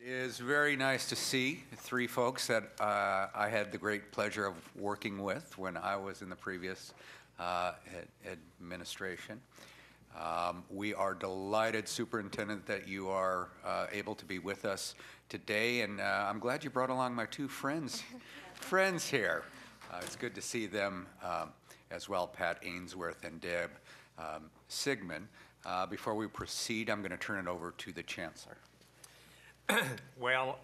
It is very nice to see three folks that I had the great pleasure of working with when I was in the previous administration. We are delighted, Superintendent, that you are able to be with us today, and I'm glad you brought along my two friends here. It's good to see them as well, Pat Ainsworth and Deb Sigmund. Before we proceed, I'm going to turn it over to the Chancellor. Well,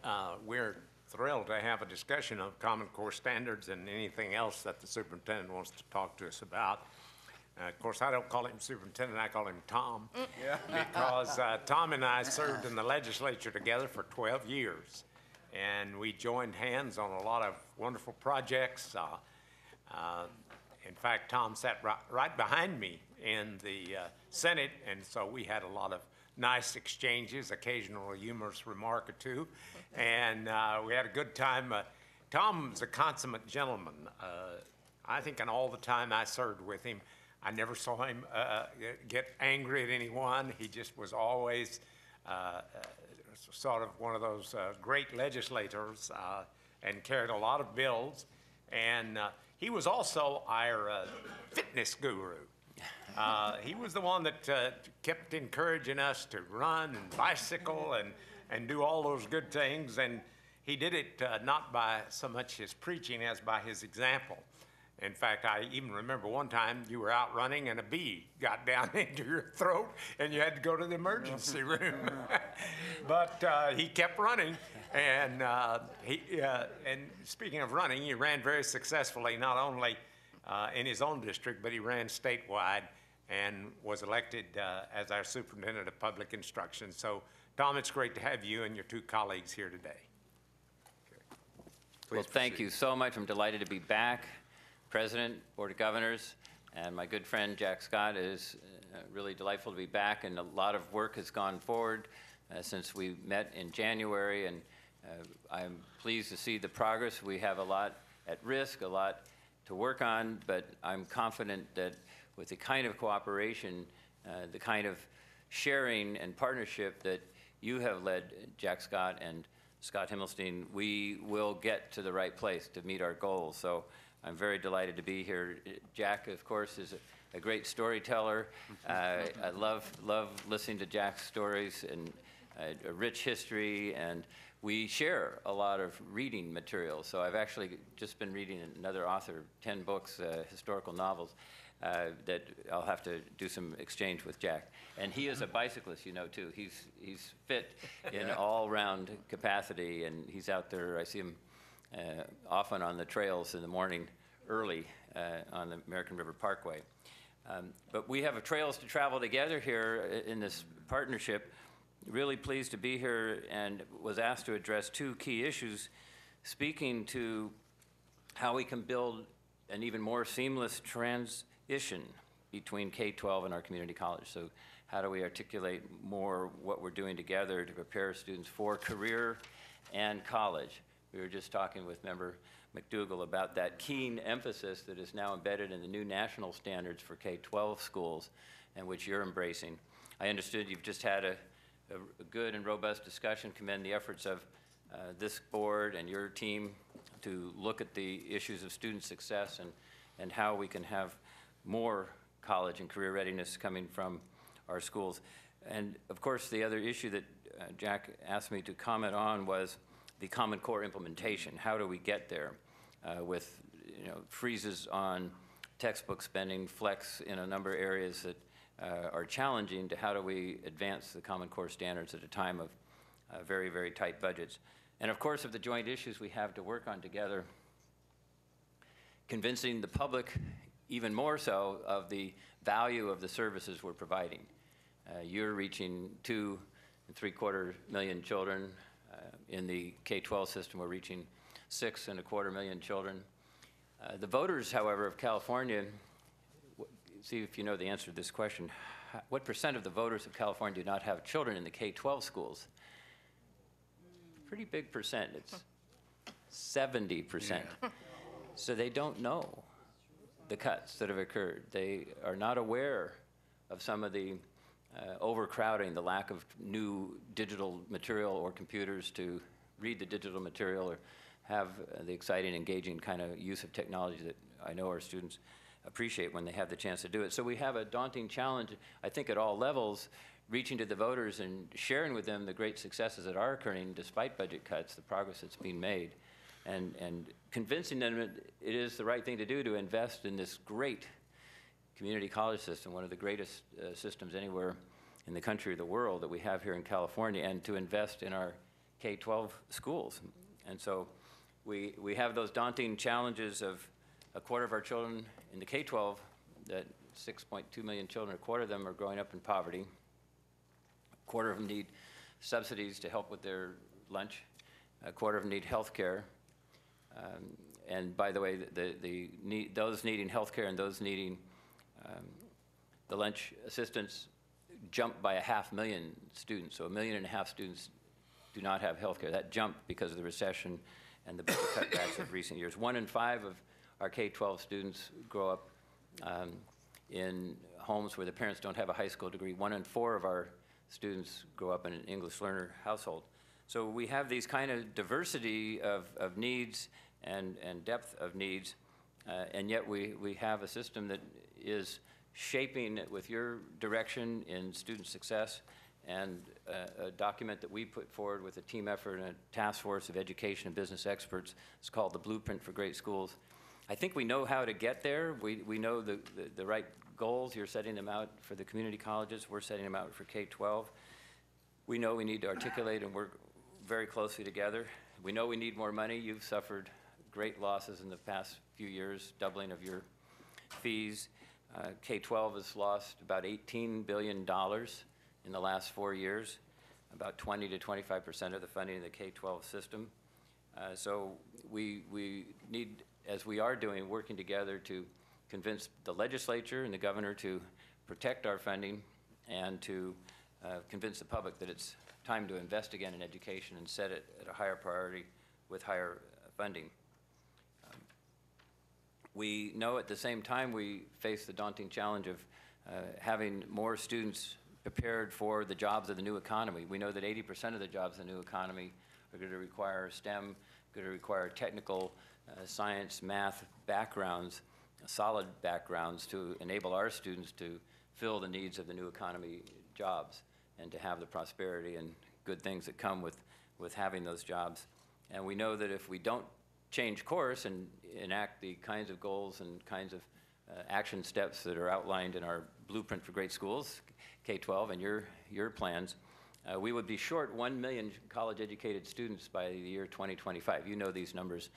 we're thrilled to have a discussion of Common Core standards and anything else that the superintendent wants to talk to us about. Of course, I don't call him superintendent, I call him Tom, because Tom and I served in the legislature together for 12 years, and we joined hands on a lot of wonderful projects. In fact, Tom sat right behind me in the Senate, and so we had a lot of nice exchanges, occasional humorous remark or two, and we had a good time. Tom's a consummate gentleman. I think in all the time I served with him, I never saw him get angry at anyone. He just was always sort of one of those great legislators and carried a lot of bills. And he was also our fitness guru. He was the one that kept encouraging us to run and bicycle and do all those good things. And he did it not by so much his preaching as by his example. In fact, I even remember one time you were out running and a bee got down into your throat and you had to go to the emergency room. But he kept running, and and speaking of running, he ran very successfully, not only in his own district, but he ran statewide and was elected as our superintendent of public instruction. So, Tom, it's great to have you and your two colleagues here today. Well, thank you so much. I'm delighted to be back. President, Board of Governors, and my good friend Jack Scott. Is really delightful to be back, and a lot of work has gone forward since we met in January, and I'm pleased to see the progress. We have a lot at risk, a lot to work on, but I'm confident that with the kind of cooperation, the kind of sharing and partnership that you have led, Jack Scott and Scott Himmelstein, we will get to the right place to meet our goals. So I'm very delighted to be here. Jack, of course, is a great storyteller. I love listening to Jack's stories and a rich history, and we share a lot of reading material. So I've actually just been reading another author, 10 books, historical novels, that I'll have to do some exchange with Jack. And he is a bicyclist, you know, too. He's fit in all-round capacity, and he's out there. I see him often on the trails in the morning early on the American River Parkway. But we have trails to travel together here in this partnership. Really pleased to be here, and was asked to address two key issues, speaking to how we can build an even more seamless transition between K-12 and our community college. So how do we articulate more what we're doing together to prepare students for career and college? We were just talking with Member McDougall about that keen emphasis that is now embedded in the new national standards for K-12 schools, and which you're embracing. I understood you've just had a good and robust discussion. Commend the efforts of this board and your team to look at the issues of student success and how we can have more college and career readiness coming from our schools. And of course, the other issue that Jack asked me to comment on was the Common Core implementation. How do we get there with freezes on textbook spending, flex in a number of areas that are challenging, to how do we advance the Common Core standards at a time of very, very tight budgets. And of course, of the joint issues we have to work on together, convincing the public even more so of the value of the services we're providing. You're reaching 2.75 million children. In the K-12 system, we're reaching 6.25 million children. The voters, however, of California, see if you know the answer to this question, what % of the voters of California do not have children in the K-12 schools? Pretty big percent. It's 70%. Yeah. So they don't know the cuts that have occurred. They are not aware of some of the overcrowding, the lack of new digital material or computers to read the digital material or have the exciting, engaging kind of use of technology that I know our students appreciate when they have the chance to do it. So we have a daunting challenge, I think, at all levels, reaching to the voters and sharing with them the great successes that are occurring despite budget cuts, the progress that's being made, and convincing them that it is the right thing to do to invest in this great community college system, one of the greatest systems anywhere in the country or the world that we have here in California, and to invest in our K-12 schools. And so we have those daunting challenges of a quarter of our children in the K-12, that 6.2 million children, a quarter of them are growing up in poverty. A quarter of them need subsidies to help with their lunch. A quarter of them need health care. And by the way, those needing health care and those needing the lunch assistance jumped by 500,000 students. So 1.5 million students do not have health care. That jumped because of the recession and the budget cutbacks of recent years. 1 in 5 of our K-12 students grow up in homes where the parents don't have a high school degree. 1 in 4 of our students grow up in an English learner household. So we have these kind of diversity of needs and depth of needs, and yet we have a system that is shaping with your direction in student success, and a document that we put forward with a team effort and a task force of education and business experts. It's called the Blueprint for Great Schools. I think we know how to get there. We know the right goals. You're setting them out for the community colleges. We're setting them out for K-12. We know we need to articulate and work very closely together. We know we need more money. You've suffered great losses in the past few years, doubling of your fees. K-12 has lost about $18 billion in the last 4 years, about 20 to 25% of the funding of the K-12 system. So we need, as we are doing, working together to convince the legislature and the governor to protect our funding and to convince the public that it's time to invest again in education and set it at a higher priority with higher funding. We know at the same time we face the daunting challenge of having more students prepared for the jobs of the new economy. We know that 80% of the jobs in the new economy are going to require STEM, going to require technical, science, math backgrounds, solid backgrounds to enable our students to fill the needs of the new economy jobs and to have the prosperity and good things that come with having those jobs. And we know that if we don't change course and enact the kinds of goals and kinds of action steps that are outlined in our Blueprint for Great Schools, K-12, and your plans, we would be short 1 million college-educated students by the year 2025. You know these numbers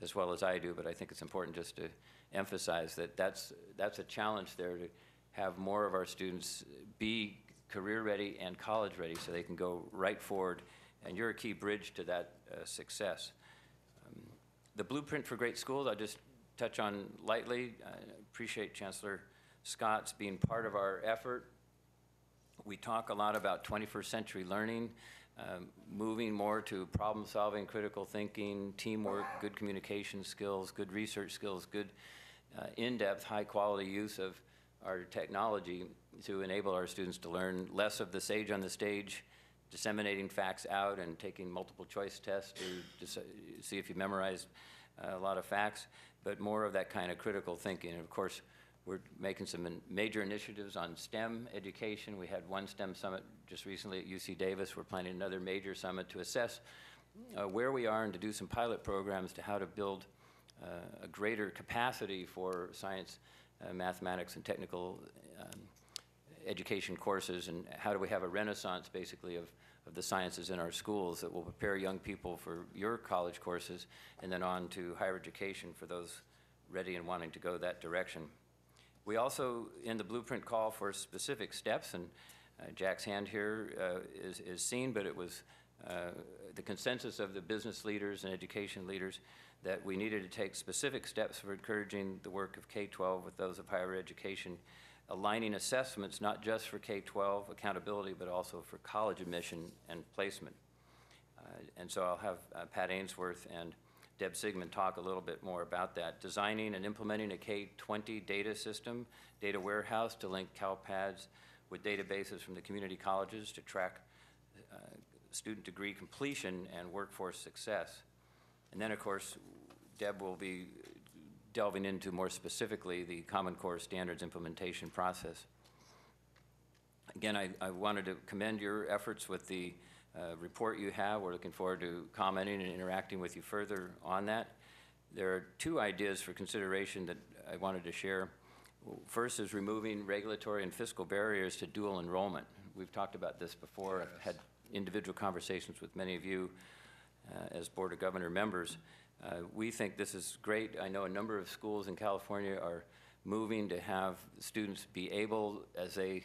as well as I do, but I think it's important just to emphasize that that's a challenge there, to have more of our students be career-ready and college-ready so they can go right forward, and you're a key bridge to that success. The Blueprint for Great Schools, I'll just touch on lightly. I appreciate Chancellor Scott's being part of our effort. We talk a lot about 21st century learning, moving more to problem solving, critical thinking, teamwork, good communication skills, good research skills, good in-depth, high-quality use of our technology to enable our students to learn less of the sage on the stage, disseminating facts out and taking multiple choice tests to see if you memorized a lot of facts, but more of that kind of critical thinking. And of course, we're making some major initiatives on STEM education. We had one STEM summit just recently at UC Davis. We're planning another major summit to assess where we are and to do some pilot programs to how to build a greater capacity for science, mathematics, and technical education courses, and how do we have a renaissance, basically, of the sciences in our schools that will prepare young people for your college courses and then on to higher education for those ready and wanting to go that direction. We also, in the Blueprint, call for specific steps, and Jack's hand here is seen, but it was the consensus of the business leaders and education leaders that we needed to take specific steps for encouraging the work of K-12 with those of higher education, aligning assessments not just for K-12 accountability, but also for college admission and placement. And so I'll have Pat Ainsworth and Deb Sigmund talk a little bit more about that. Designing and implementing a K-20 data system, data warehouse to link CalPADS with databases from the community colleges to track student degree completion and workforce success. And then, of course, Deb will be delving into more specifically the Common Core standards implementation process. Again, I wanted to commend your efforts with the report you have. We're looking forward to commenting and interacting with you further on that. There are two ideas for consideration that I wanted to share. First is removing regulatory and fiscal barriers to dual enrollment. We've talked about this before. Yes. I've had individual conversations with many of you as Board of Governor members. We think this is great. I know a number of schools in California are moving to have students be able, as they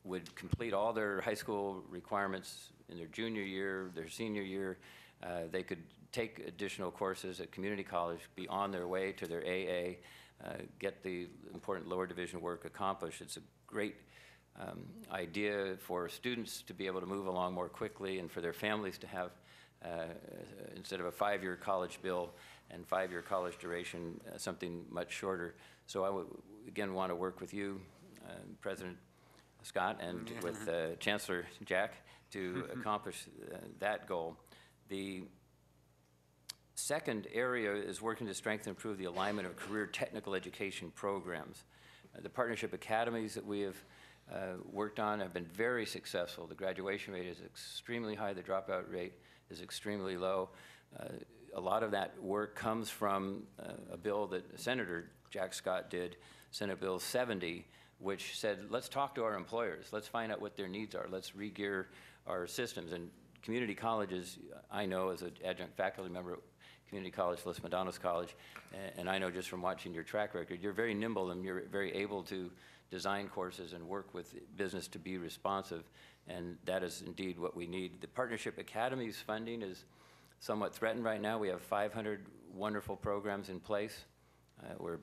would complete all their high school requirements in their junior year, their senior year, they could take additional courses at community college, be on their way to their AA, get the important lower division work accomplished. It's a great idea for students to be able to move along more quickly and for their families to have, instead of a 5-year college bill and 5-year college duration, something much shorter. So I would, again, want to work with you, President Scott, and with Chancellor Jack to accomplish that goal. The second area is working to strengthen and improve the alignment of career technical education programs. The partnership academies that we have worked on have been very successful. The graduation rate is extremely high. The dropout rate is extremely low. A lot of that work comes from a bill that Senator Jack Scott did, Senate Bill 70, which said, let's talk to our employers. Let's find out what their needs are. Let's re-gear our systems. And community colleges, I know as an adjunct faculty member at Community College, Los Medanos College, and I know just from watching your track record, you're very nimble and you're very able to design courses and work with business to be responsive, and that is indeed what we need. The Partnership Academies funding is somewhat threatened right now. We have 500 wonderful programs in place where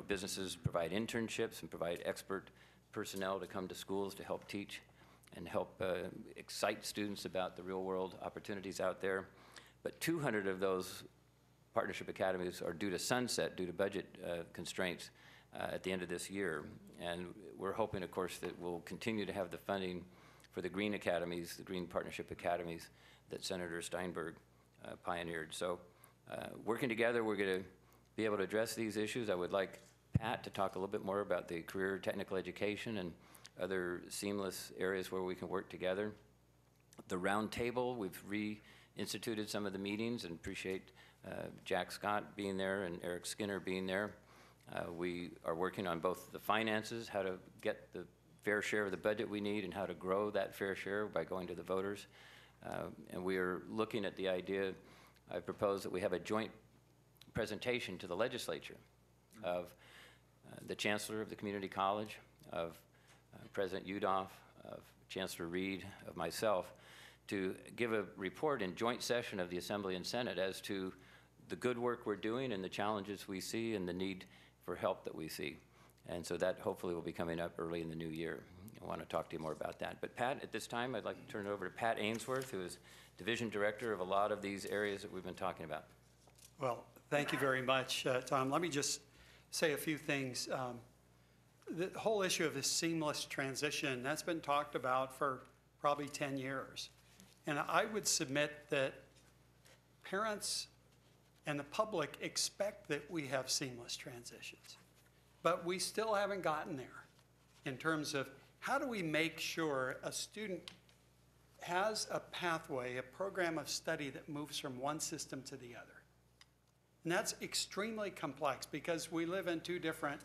businesses provide internships and provide expert personnel to come to schools to help teach and help excite students about the real world opportunities out there. But 200 of those Partnership Academies are due to sunset due to budget constraints at the end of this year. And we're hoping, of course, that we'll continue to have the funding for the Green Academies, the Green Partnership Academies that Senator Steinberg pioneered. So working together, we're going to be able to address these issues. I would like Pat to talk a little bit more about the career technical education and other seamless areas where we can work together. The round table, we've reinstituted some of the meetings and appreciate Jack Scott being there and Eric Skinner being there. We are working on both the finances, how to get the fair share of the budget we need and how to grow that fair share by going to the voters. And we are looking at the idea, I propose that we have a joint presentation to the legislature of the Chancellor of the Community College, of President Udoff, of Chancellor Reed, of myself, to give a report in joint session of the Assembly and Senate as to the good work we're doing and the challenges we see and the need for help that we see. And so that hopefully will be coming up early in the new year. I want to talk to you more about that. But Pat, at this time, I'd like to turn it over to Pat Ainsworth, who is Division Director of a lot of these areas that we've been talking about. Well, thank you very much, Tom. Let me just say a few things. The whole issue of this seamless transition, that's been talked about for probably 10 years. And I would submit that parents and the public expect that we have seamless transitions. But we still haven't gotten there in terms of how do we make sure a student has a pathway, a program of study that moves from one system to the other. And that's extremely complex because we live in two different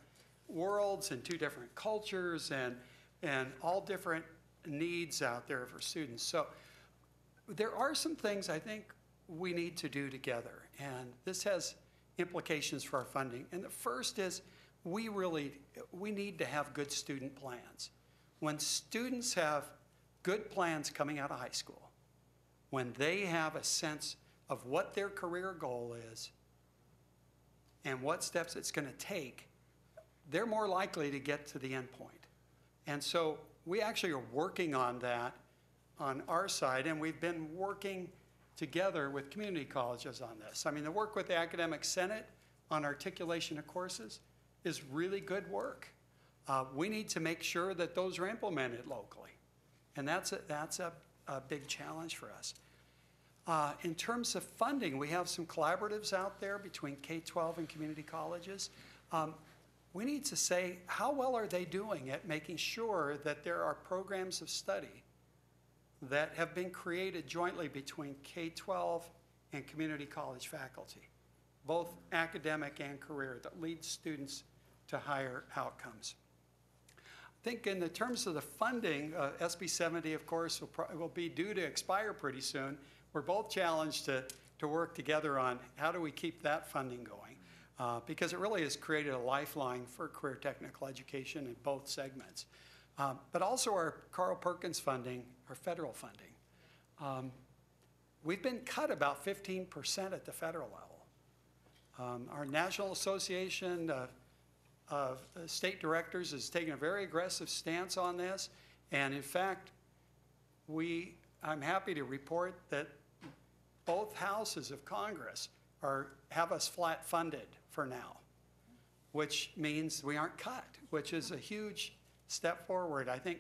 worlds and two different cultures and all different needs out there for students. So there are some things I think we need to do together, and this has implications for our funding. And the first is we need to have good student plans. When students have good plans coming out of high school, when they have a sense of what their career goal is and what steps it's going to take, they're more likely to get to the end point. And so we actually are working on that on our side, and we've been working together with community colleges on this. I mean, the work with the Academic Senate on articulation of courses is really good work. We need to make sure that those are implemented locally. And that's a big challenge for us. In terms of funding, we have some collaboratives out there between K-12 and community colleges. We need to say, how well are they doing at making sure that there are programs of study that have been created jointly between K-12 and community college faculty, both academic and career, that lead students to higher outcomes. I think in the terms of the funding, SB 70, of course, will be due to expire pretty soon. We're both challenged to work together on how do we keep that funding going, because it really has created a lifeline for career technical education in both segments. But also our Carl Perkins funding, our federal funding. We've been cut about 15% at the federal level. Our National Association of State Directors is taking a very aggressive stance on this. And in fact, I'm happy to report that both houses of Congress have us flat funded for now, which means we aren't cut, which is a huge step forward. I think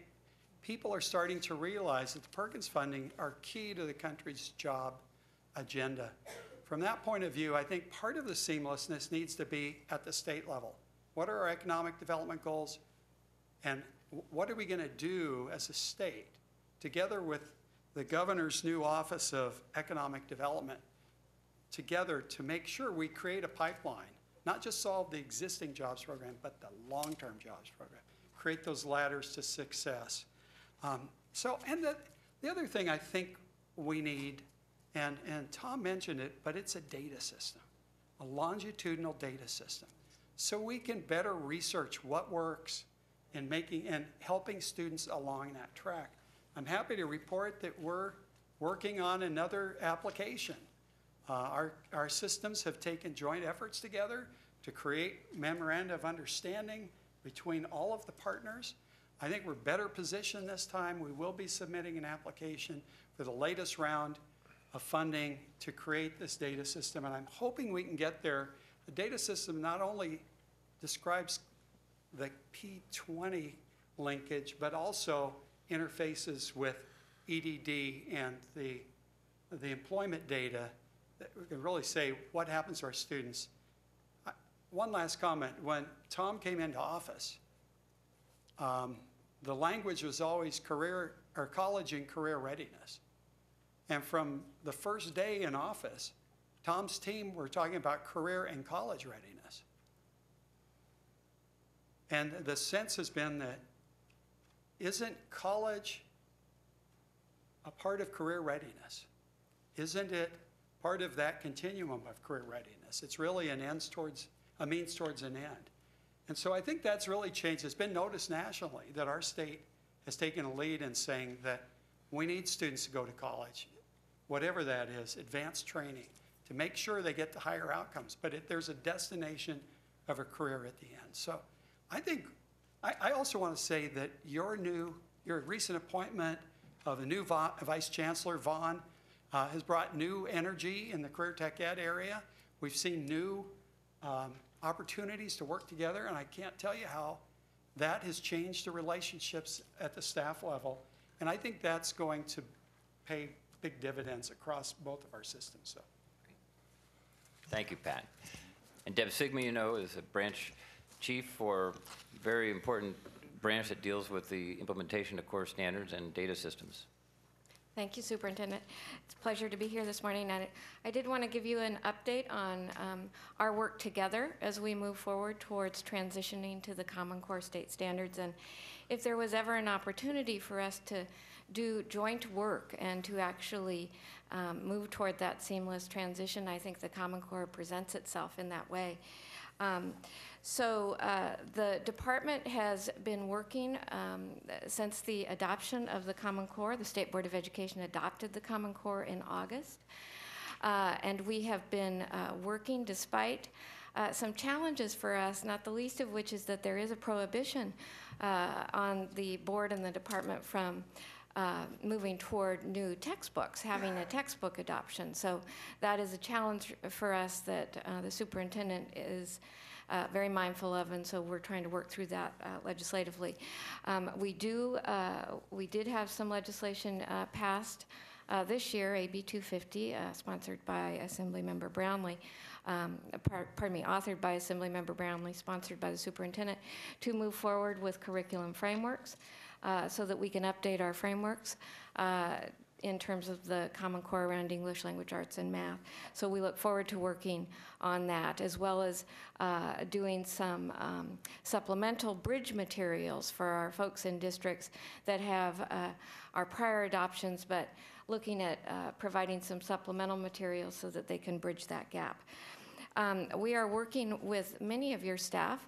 people are starting to realize that the Perkins funding are key to the country's job agenda. From that point of view, I think part of the seamlessness needs to be at the state level. What are our economic development goals? And what are we going to do as a state, together with the governor's new Office of Economic Development, together to make sure we create a pipeline, not just solve the existing jobs program, but the long-term jobs program, create those ladders to success. The other thing I think we need, and Tom mentioned it, but it's a data system, a longitudinal data system, so we can better research what works in making and helping students along that track. I'm happy to report that we're working on another application. Our systems have taken joint efforts together to create memoranda of understanding between all of the partners. I think we're better positioned this time. We will be submitting an application for the latest round of funding to create this data system, and I'm hoping we can get there. The data system not only describes the P20 linkage, but also interfaces with EDD and the employment data that we can really say what happens to our students. One last comment. When Tom came into office, the language was always career or college and career readiness. And from the first day in office, Tom's team were talking about career and college readiness. And the sense has been that isn't college a part of career readiness? Isn't it part of that continuum of career readiness? It's really a means towards an end. And so I think that's really changed. It's been noticed nationally that our state has taken a lead in saying that we need students to go to college, whatever that is, advanced training, to make sure they get the higher outcomes. But there's a destination of a career at the end. So I think, I also want to say that your recent appointment of the new Vice Chancellor, Vaughn, has brought new energy in the career tech ed area. We've seen new opportunities to work together, and I can't tell you how that has changed the relationships at the staff level. And I think that's going to pay big dividends across both of our systems. So. Thank you, Pat. And Deb Sigma, you know, is a branch chief for a very important branch that deals with the implementation of core standards and data systems. Thank you, Superintendent. It's a pleasure to be here this morning. And I did want to give you an update on our work together as we move forward towards transitioning to the Common Core state standards. And if there was ever an opportunity for us to do joint work and to actually move toward that seamless transition, I think the Common Core presents itself in that way. The department has been working since the adoption of the Common Core. The State Board of Education adopted the Common Core in August. And we have been working despite some challenges for us, not the least of which is that there is a prohibition on the board and the department from moving toward new textbooks, having a textbook adoption. So that is a challenge for us that the superintendent is very mindful of, and so we're trying to work through that legislatively. We did have some legislation passed this year, AB 250, sponsored by Assemblymember Brownlee, authored by Assemblymember Brownlee, sponsored by the superintendent, to move forward with curriculum frameworks so that we can update our frameworks in terms of the Common Core around English, language arts, and math. So we look forward to working on that, as well as doing some supplemental bridge materials for our folks in districts that have our prior adoptions, but looking at providing some supplemental materials so that they can bridge that gap. We are working with many of your staff,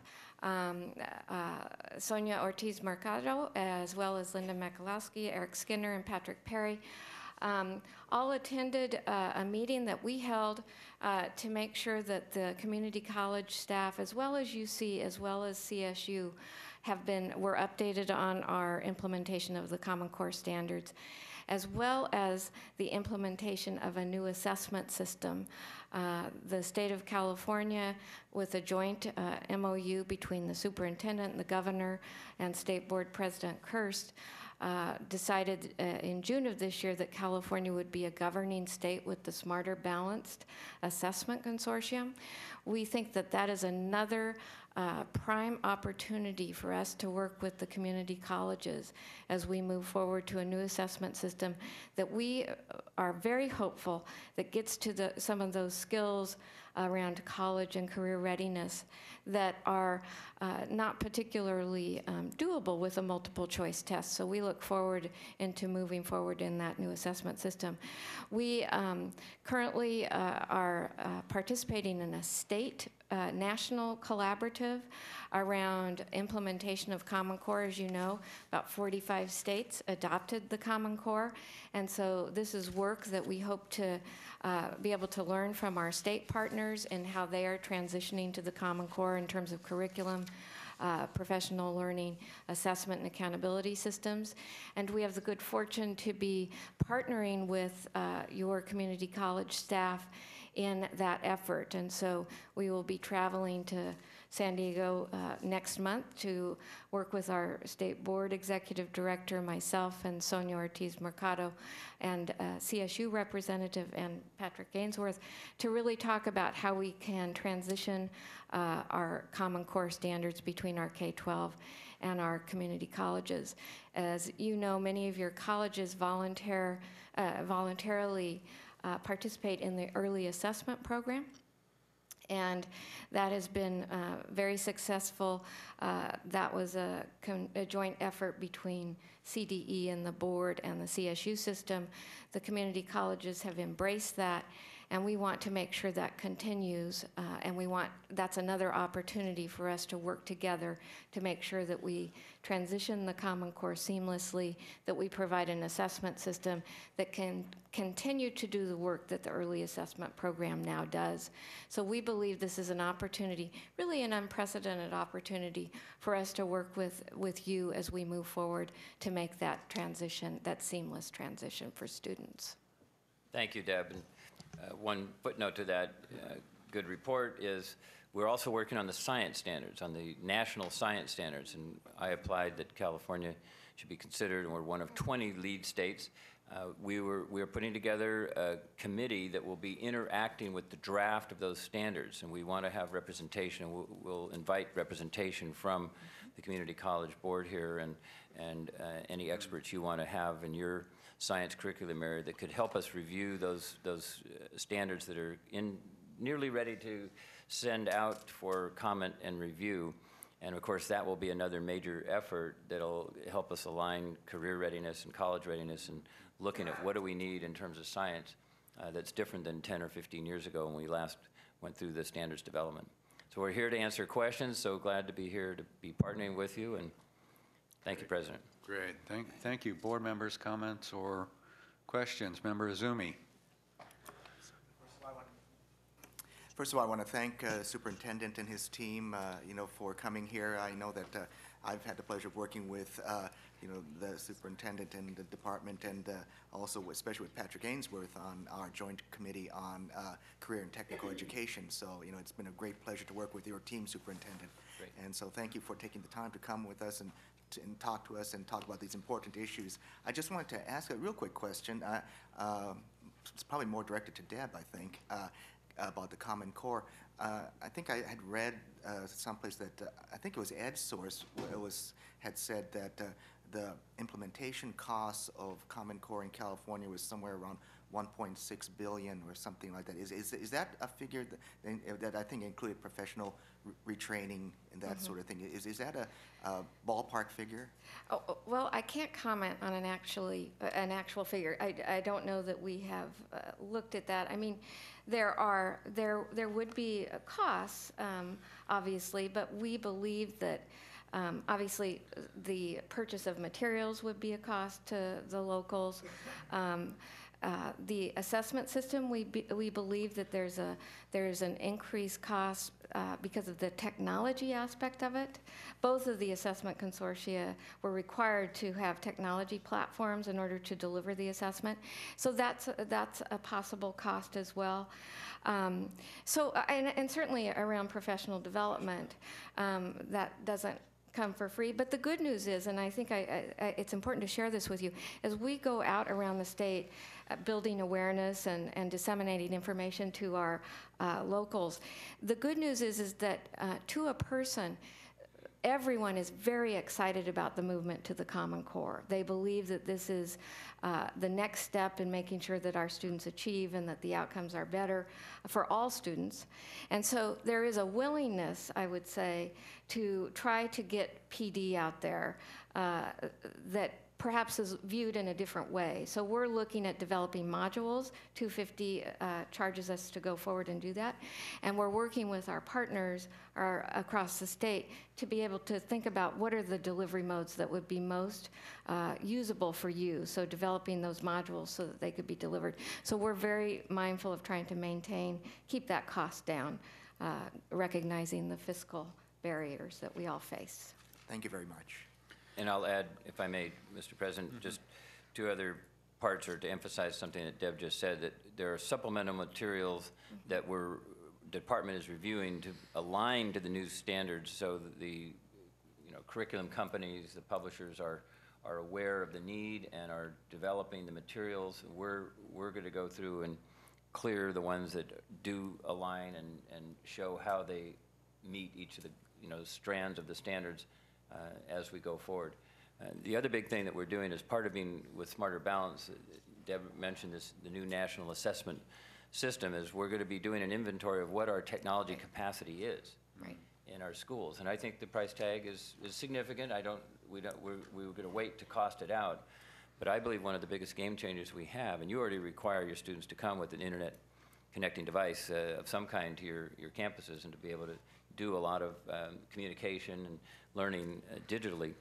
Sonia Ortiz Mercado, as well as Linda Makalowski, Eric Skinner, and Patrick Perry. All attended a meeting that we held to make sure that the community college staff, as well as UC, as well as CSU, were updated on our implementation of the Common Core standards, as well as the implementation of a new assessment system. The state of California, with a joint MOU between the superintendent, the governor, and State Board President Kirst, decided in June of this year that California would be a governing state with the Smarter Balanced Assessment Consortium. We think that that is another prime opportunity for us to work with the community colleges as we move forward to a new assessment system that we are very hopeful that gets to some of those skills around college and career readiness that are not particularly doable with a multiple choice test. So we look forward into moving forward in that new assessment system. We currently are participating in a state national collaborative around implementation of Common Core. As you know, about 45 states adopted the Common Core, and so this is work that we hope to be able to learn from our state partners and how they are transitioning to the Common Core in terms of curriculum, professional learning, assessment, and accountability systems. And we have the good fortune to be partnering with your community college staff in that effort. And so we will be traveling to San Diego next month to work with our state board executive director, myself, and Sonia Ortiz Mercado, and CSU representative, and Patrick Gainsworth, to really talk about how we can transition our Common Core standards between our K-12 and our community colleges. As you know, many of your colleges voluntarily participate in the early assessment program, and that has been very successful. That was a joint effort between CDE and the board and the CSU system. The community colleges have embraced that, and we want to make sure that continues, and that's another opportunity for us to work together to make sure that we transition the Common Core seamlessly, that we provide an assessment system that can continue to do the work that the early assessment program now does. So we believe this is an opportunity, really an unprecedented opportunity for us to work with you as we move forward to make that transition, that seamless transition for students. Thank you, Deb. And, one footnote to that good report is we're also working on the science standards, on the national science standards, and I applied that California should be considered, and we're one of 20 lead states. We are putting together a committee that will be interacting with the draft of those standards, and we want to have representation. We'll invite representation from the community college board here and any experts you want to have in your science curriculum area that could help us review those standards that are nearly ready to send out for comment and review. And of course, that will be another major effort that'll help us align career readiness and college readiness and looking at what do we need in terms of science that's different than 10 or 15 years ago when we last went through the standards development. So we're here to answer questions, so glad to be here to be partnering with you, and thank you, President. Great. Thank you. Board members, comments or questions? Member Azumi. First of all, I want to thank Superintendent and his team, for coming here. I know that I've had the pleasure of working with, you know, the superintendent and the department, and also especially with Patrick Ainsworth on our joint committee on career and technical education. So, you know, it's been a great pleasure to work with your team, Superintendent. Great. And so thank you for taking the time to come with us and talk to us and talk about these important issues. I just wanted to ask a real quick question. It's probably more directed to Deb, I think, about the Common Core. I think I had read someplace that I think it was EdSource had said that the implementation costs of Common Core in California was somewhere around 1.6 billion or something like that. Is that a figure that I think included professional retraining and that sort of thing? Is that a ballpark figure? Well, I can't comment on an actual figure. I don't know that we have looked at that. I mean, there would be costs, obviously, but we believe that obviously the purchase of materials would be a cost to the locals. The assessment system, we believe that there's an increased cost because of the technology aspect of it. Both of the assessment consortia were required to have technology platforms in order to deliver the assessment. So that's a possible cost as well. And certainly around professional development, that doesn't come for free. But the good news is, and I think it's important to share this with you, as we go out around the state building awareness and disseminating information to our locals, the good news is that to a person, everyone is very excited about the movement to the Common Core. They believe that this is the next step in making sure that our students achieve and that the outcomes are better for all students. And so there is a willingness, I would say, to try to get PD out there that perhaps is viewed in a different way. So we're looking at developing modules. 250 charges us to go forward and do that. And we're working with our partners across the state to be able to think about what are the delivery modes that would be most usable for you. So developing those modules so that they could be delivered. So we're very mindful of trying to keep that cost down, recognizing the fiscal barriers that we all face. Thank you very much. And I'll add, if I may, Mr. President, just two other parts, or to emphasize something that Deb just said, that there are supplemental materials that the department is reviewing to align to the new standards, so that the curriculum companies, the publishers are aware of the need and are developing the materials. We're going to go through and clear the ones that do align and show how they meet each of the strands of the standards as we go forward. The other big thing that we're doing as part of being with Smarter Balance, Deb mentioned this, the new national assessment system, is we're going to be doing an inventory of what our technology capacity is in our schools. And I think the price tag is significant. We're going to wait to cost it out. But I believe one of the biggest game changers we have, and you already require your students to come with an internet connecting device of some kind to your campuses and to be able to do a lot of communication and learning digitally,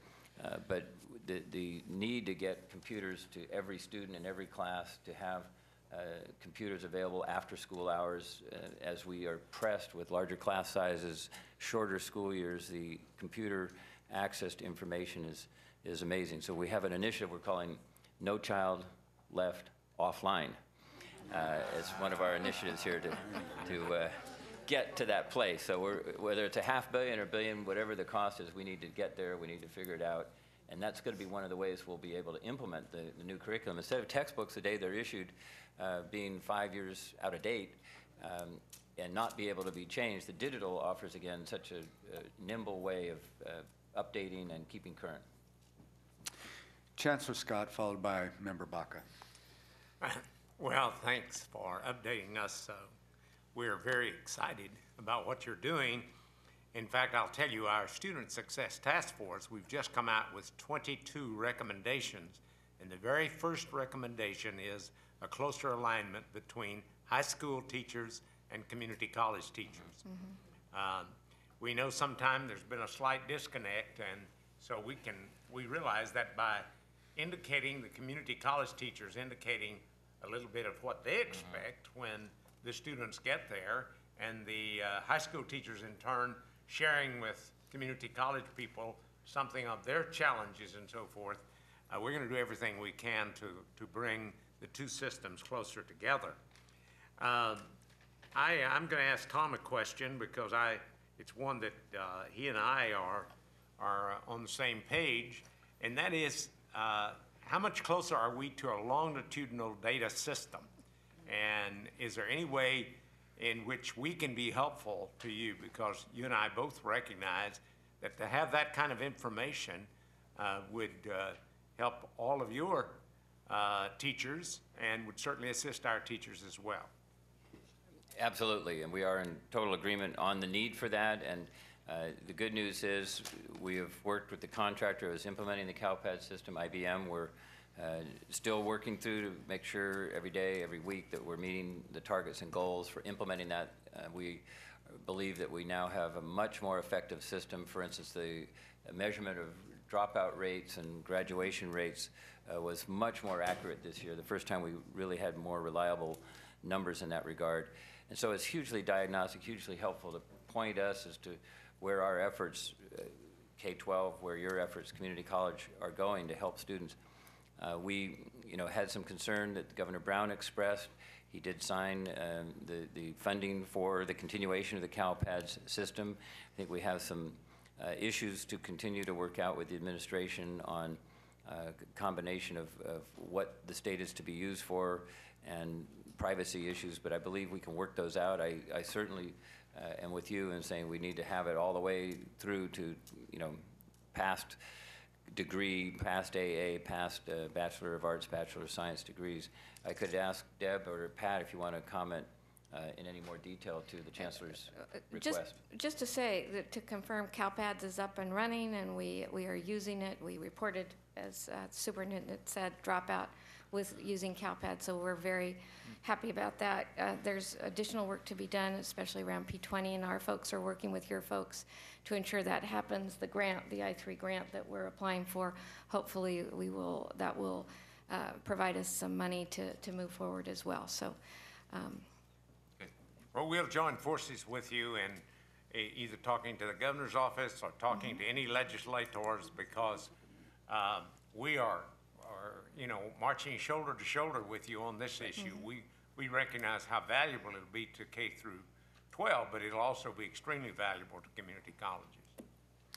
but the need to get computers to every student in every class, to have computers available after school hours, as we are pressed with larger class sizes, shorter school years, the computer access to information is amazing. So we have an initiative we're calling No Child Left Offline. It's one of our initiatives here to get to that place. So whether it's $500 million or $1 billion, whatever the cost is, we need to get there. We need to figure it out. And that's going to be one of the ways we'll be able to implement the new curriculum. Instead of textbooks the day they're issued being 5 years out of date and not be able to be changed, the digital offers, again, such a nimble way of updating and keeping current. Chancellor Scott, followed by Member Baca. Well, thanks for updating us. We're very excited about what you're doing. In fact, I'll tell you, our Student Success Task Force, we've just come out with 22 recommendations. And the very first recommendation is a closer alignment between high school teachers and community college teachers. We know sometimes there's been a slight disconnect, and so we realize that by indicating the community college teachers, indicating a little bit of what they expect when the students get there, and the high school teachers in turn sharing with community college people something of their challenges and so forth, we're going to do everything we can to bring the two systems closer together. I'm going to ask Tom a question because it's one that he and I are on the same page, and that is, how much closer are we to a longitudinal data system? And is there any way in which we can be helpful to you? Because you and I both recognize that to have that kind of information would help all of your teachers and would certainly assist our teachers as well. Absolutely, and we are in total agreement on the need for that. And the good news is we have worked with the contractor who is implementing the CalPAD system, IBM. We're still working through to make sure every day, every week that we're meeting the targets and goals for implementing that. We believe that we now have a much more effective system. For instance, the measurement of dropout rates and graduation rates was much more accurate this year, the first time we really had more reliable numbers in that regard. And so it's hugely diagnostic, hugely helpful to point us as to where our efforts, K-12, where your efforts, community college, are going to help students. We, had some concern that Governor Brown expressed. He did sign the funding for the continuation of the CalPADS system. I think we have some issues to continue to work out with the administration on a combination of what the state is to be used for and privacy issues, but I believe we can work those out. I certainly am with you in saying we need to have it all the way through to, past degree, past AA, past Bachelor of Arts, Bachelor of Science degrees. I could ask Deb or Pat if you want to comment in any more detail to the Chancellor's request. Just to say, that to confirm, CalPADS is up and running, and we are using it. We reported, as the superintendent said, dropout with using CalPAD, so we're very happy about that. There's additional work to be done, especially around P20, and our folks are working with your folks to ensure that happens. The grant, the I3 grant that we're applying for, hopefully that will provide us some money to move forward as well. So. Well, we'll join forces with you in either talking to the governor's office or talking to any legislators, because we are marching shoulder to shoulder with you on this issue. We recognize how valuable it'll be to K through 12, but it'll also be extremely valuable to community colleges.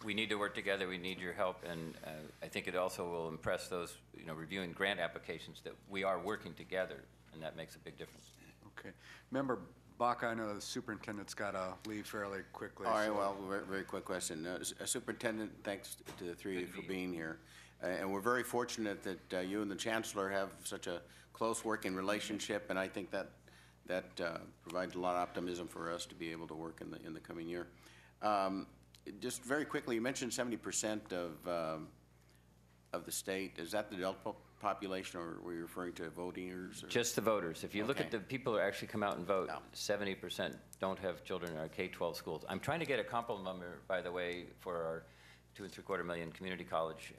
We need to work together. We need your help, and I think it also will impress those reviewing grant applications that we are working together, and that makes a big difference. Okay. Member Baca, I know the superintendent's got to leave fairly quickly. All right, so- well, very quick question. Superintendent, thanks to the three of you for being here. And we're very fortunate that you and the Chancellor have such a close working relationship, and I think that provides a lot of optimism for us to be able to work in the coming year. Just very quickly, you mentioned 70% of the state. Is that the adult population, or were you referring to voters? Just the voters. If you look at Okay. the people who actually come out and vote, Yeah. 70% don't have children in our K-12 schools. I'm trying to get a comparable number, by the way, for our 2.75 million community college,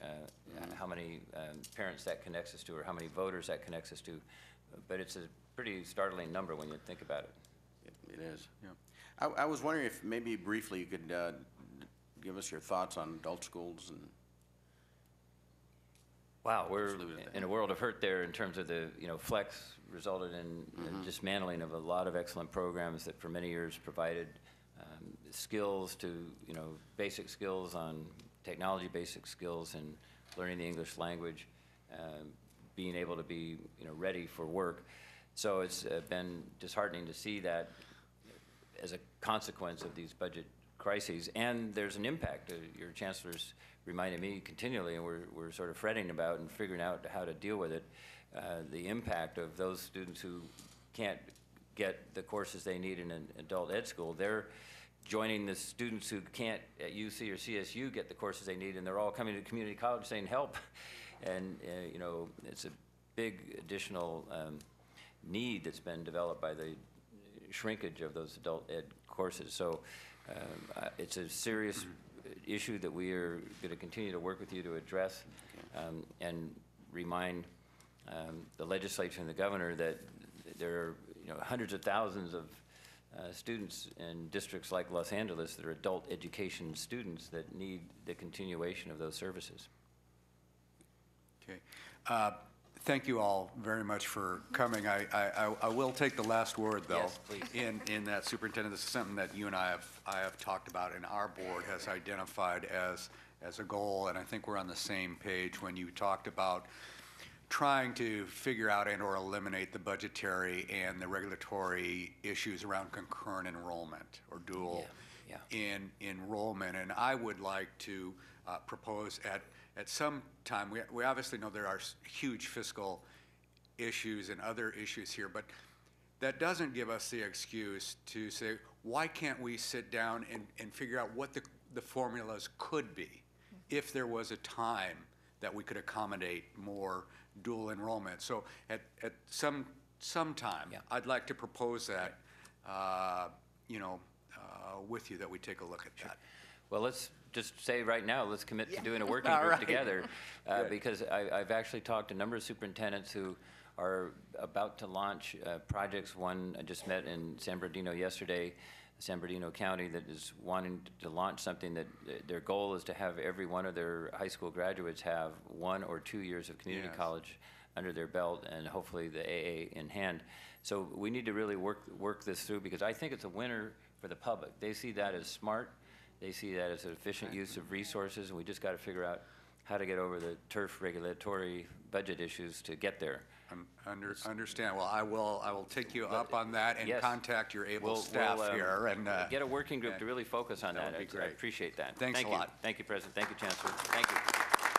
how many parents that connects us to, or how many voters that connects us to. But it's a pretty startling number when you think about it. It is. Yeah. I was wondering if maybe briefly you could give us your thoughts on adult schools and. Wow, we're leave it at that. in a world of hurt there in terms of the, flex resulted in the dismantling of a lot of excellent programs that for many years provided skills to, basic skills on technology, basic skills and learning the English language, being able to be, ready for work. So it's been disheartening to see that as a consequence of these budget crises, and there's an impact. Your Chancellor's reminded me continually, and we're sort of fretting about and figuring out how to deal with it, the impact of those students who can't get the courses they need in an adult ed school. They're joining the students who can't at UC or CSU get the courses they need, and they're all coming to community college saying help. And, it's a big additional need that's been developed by the shrinkage of those adult ed courses. So it's a serious issue that we are going to continue to work with you to address, and remind the legislature and the governor that there are hundreds of thousands of students in districts like Los Angeles that are adult education students that need the continuation of those services. Okay. Thank you all very much for coming. I will take the last word, though. Yes, please. In that, Superintendent, this is something that you and I have talked about, and our board has identified as a goal, and I think we're on the same page when you talked about trying to figure out and/or eliminate the budgetary and the regulatory issues around concurrent enrollment or dual enrollment. And I would like to propose at some time, we obviously know there are huge fiscal issues and other issues here, but that doesn't give us the excuse to say, why can't we sit down and figure out what the formulas could be if there was a time that we could accommodate more dual enrollment. So at some time, I'd like to propose that, with you, that we take a look at that. Well, let's just say right now, let's commit to doing a working group together, because I've actually talked to a number of superintendents who are about to launch projects. One I just met in San Bernardino yesterday, San Bernardino County, that is wanting to launch something that their goal is to have every one of their high school graduates have 1 or 2 years of community college under their belt, and hopefully the AA in hand. So we need to really work this through, because I think it's a winner for the public. They see that as smart. They see that as an efficient use of resources, and we just got to figure out how to get over the turf regulatory budget issues to get there. Understand. Well, I will take you up on that and Yes. contact your able staff here and get a working group to really focus on that that. would be I great. appreciate that. Thanks Thank a you. lot. Thank you, President. Thank you, Chancellor. Thank you.